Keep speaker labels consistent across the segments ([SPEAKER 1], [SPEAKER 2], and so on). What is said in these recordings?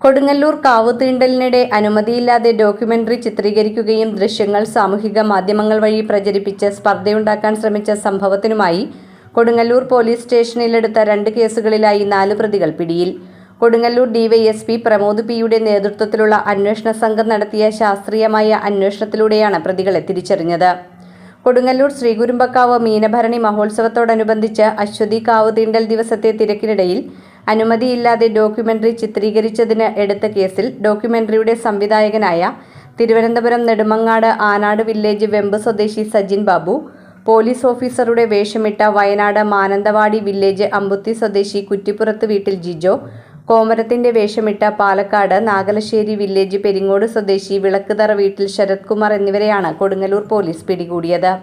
[SPEAKER 1] കൊടുങ്ങല്ലൂർ കാവുതീണ്ടലിനിടെ അനുമതിയില്ലാതെ ഡോക്യുമെന്ററി ചിത്രീകരിക്കുകയും ദൃശ്യങ്ങൾ സാമൂഹിക മാധ്യമങ്ങൾ വഴി പ്രചരിപ്പിച്ച് സ്പർദ്ധയുണ്ടാക്കാൻ ശ്രമിച്ച സംഭവത്തിനുമായി കൊടുങ്ങല്ലൂർ പോലീസ് സ്റ്റേഷനിലെടുത്ത 2 കേസുകളിലായി 4 പ്രതികൾ പിടിയിൽ. കൊടുങ്ങല്ലൂർ ഡിവൈഎസ്പി പ്രമോദ് പിയുടെ നേതൃത്വത്തിലുള്ള അന്വേഷണ സംഘം നടത്തിയ ശാസ്ത്രീയമായ അന്വേഷണത്തിലൂടെയാണ് പ്രതികളെ തിരിച്ചറിഞ്ഞത്. കൊടുങ്ങല്ലൂർ ശ്രീകുരുമ്പക്കാവ് മീനഭരണി മഹോത്സവത്തോടനുബന്ധിച്ച് അശ്വതി കാവുതീണ്ടൽ ദിവസത്തെ തിരക്കിനിടയിൽ അനുമതിയില്ലാതെ ഡോക്യുമെന്ററി ചിത്രീകരിച്ചതിന് എടുത്ത കേസിൽ ഡോക്യുമെന്ററിയുടെ സംവിധായകനായ തിരുവനന്തപുരം നെടുമങ്ങാട് ആനാട് വില്ലേജ് വെമ്പ് സ്വദേശി സജിൻ ബാബു, പോലീസ് ഓഫീസറുടെ വേഷമിട്ട വയനാട് മാനന്തവാടി വില്ലേജ് അമ്പുത്തി സ്വദേശി കുറ്റിപ്പുറത്ത് വീട്ടിൽ ജിജോ, കോമരത്തിന്റെ വേഷമിട്ട പാലക്കാട് നാഗലശ്ശേരി വില്ലേജ് പെരിങ്ങോട് സ്വദേശി വിളക്കുതറ വീട്ടിൽ ശരത് കുമാർ എന്നിവരെയാണ് കൊടുങ്ങല്ലൂർ പോലീസ് പിടികൂടിയത്.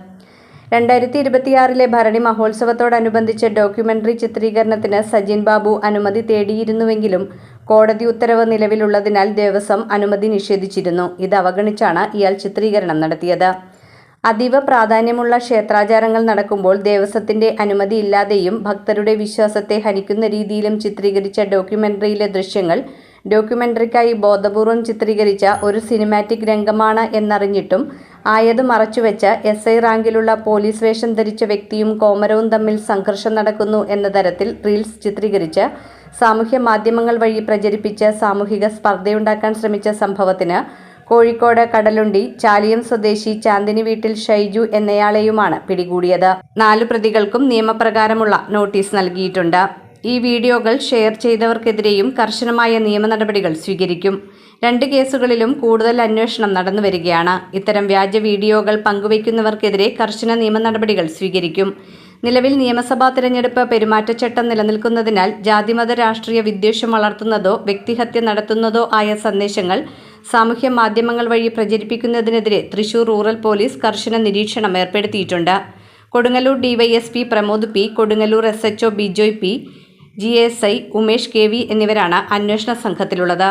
[SPEAKER 1] 2026 ഭരണി മഹോത്സവത്തോടനുബന്ധിച്ച് ഡോക്യുമെന്ററി ചിത്രീകരണത്തിന് സജിൻ ബാബു അനുമതി തേടിയിരുന്നുവെങ്കിലും കോടതി ഉത്തരവ് നിലവിലുള്ളതിനാൽ ദേവസ്വം അനുമതി നിഷേധിച്ചിരുന്നു. ഇത് അവഗണിച്ചാണ് ഇയാൾ ചിത്രീകരണം നടത്തിയത്. അതീവ പ്രാധാന്യമുള്ള ക്ഷേത്രാചാരങ്ങൾ നടക്കുമ്പോൾ ദേവസ്വത്തിന്റെ അനുമതിയില്ലാതെയും ഭക്തരുടെ വിശ്വാസത്തെ ഹനിക്കുന്ന രീതിയിലും ചിത്രീകരിച്ച ഡോക്യുമെന്ററിയിലെ ദൃശ്യങ്ങൾ ഡോക്യുമെന്ററിക്കായി ബോധപൂർവം ചിത്രീകരിച്ച ഒരു സിനിമാറ്റിക് രംഗമാണ് എന്നറിഞ്ഞിട്ടും ആയത് മറച്ചുവെച്ച് SI റാങ്കിലുള്ള പോലീസ് വേഷം ധരിച്ച വ്യക്തിയും കോമരവും തമ്മിൽ സംഘർഷം നടക്കുന്നു എന്ന തരത്തിൽ റീൽസ് ചിത്രീകരിച്ച് സാമൂഹ്യ മാധ്യമങ്ങൾ വഴി പ്രചരിപ്പിച്ച് സാമൂഹിക സ്പർദ്ധയുണ്ടാക്കാൻ ശ്രമിച്ച സംഭവത്തിന് കോഴിക്കോട് കടലുണ്ടി ചാലിയം സ്വദേശി ചാന്ദിനി വീട്ടിൽ ഷൈജു എന്നയാളെയുമാണ് പിടികൂടിയത്. 4 പ്രതികൾക്കും നിയമപ്രകാരമുള്ള നോട്ടീസ് നൽകിയിട്ടുണ്ട്. ഈ വീഡിയോകൾ ഷെയർ ചെയ്തവർക്കെതിരെയും കർശനമായ നിയമ നടപടികൾ സ്വീകരിക്കും. 2 കേസുകളിലും കൂടുതൽ അന്വേഷണം നടന്നുവരികയാണ്. ഇത്തരം വ്യാജ വീഡിയോകൾ പങ്കുവയ്ക്കുന്നവർക്കെതിരെ കർശന നിയമ നടപടികൾ സ്വീകരിക്കും. നിലവിൽ നിയമസഭാ തിരഞ്ഞെടുപ്പ് പെരുമാറ്റച്ചട്ടം നിലനിൽക്കുന്നതിനാൽ ജാതിമത രാഷ്ട്രീയ വിദ്വേഷം വളർത്തുന്നതോ വ്യക്തിഹത്യ നടത്തുന്നതോ ആയ സന്ദേശങ്ങൾ സാമൂഹ്യ മാധ്യമങ്ങൾ വഴി പ്രചരിപ്പിക്കുന്നതിനെതിരെ തൃശൂർ റൂറൽ പോലീസ് കർശന നിരീക്ഷണം ഏർപ്പെടുത്തിയിട്ടുണ്ട്. Kodungallur DYSP Pramod P, Kodungallur SHO Bijoy P, GSI Umesh KV എന്നിവരാണ് അന്വേഷണ സംഘത്തിലുള്ളത്.